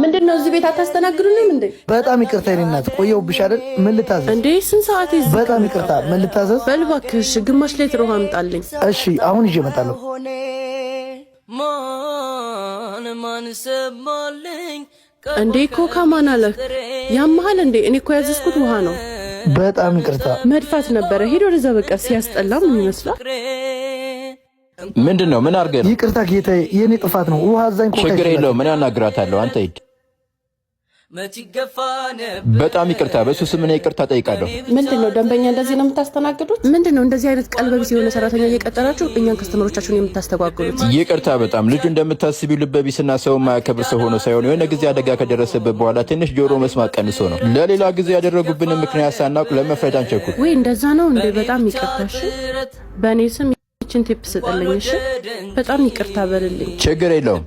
ምንድነው እዚህ ቤት አታስተናግዱንም እንዴ? በጣም ይቅርታ የኔ እናት ቆየሁብሽ አይደል? ምን ልታዘዝ? እንዴ ስንት ሰዓት ይዘህ? በጣም ይቅርታ ምን ልታዘዝ? በል እባክሽ ግማሽ ሊትር ውሃ አምጣልኝ። እሺ አሁን ይዤ እመጣለሁ። እንዴ ኮካ ማን አለህ? ያመሃል እንዴ? እኔ እኮ ያዘዝኩት ውሃ ነው። በጣም ይቅርታ መድፋት ነበረ። ሄዶ ወደዛ በቃ ሲያስጠላ ምን ይመስላል? ምንድነው? ምን አርገህ? ይቅርታ ጌታዬ የኔ ጥፋት ነው። ውሃ አዛኝ ኮካ። ችግር የለውም ምን ያናግራታለሁ። አንተ ሂድ። በጣም ይቅርታ በሱ ስም እኔ ይቅርታ ጠይቃለሁ። ምንድነው ደንበኛ እንደዚህ ነው የምታስተናግዱት? ምንድነው እንደዚህ አይነት ቀልበቢስ የሆነ ሰራተኛ እየቀጠራችሁ እኛን ከስተመሮቻችሁን የምታስተጓጉሉት? ይቅርታ በጣም ልጁ እንደምታስቢው ልበቢስና ሰው ማያከብር ሰው ሆኖ ሳይሆን የሆነ ጊዜ አደጋ ከደረሰበት በኋላ ትንሽ ጆሮ መስማት ቀንሶ ነው። ለሌላ ጊዜ ያደረጉብን ምክንያት ሳናውቅ ለመፍረድ አንቸኩል። ወይ እንደዛ ነው እንዴ? በጣም ይቅርታሽ። በእኔ ስም ይችን ቲፕ ስጠልኝ እሺ? በጣም ይቅርታ በልልኝ። ችግር የለውም።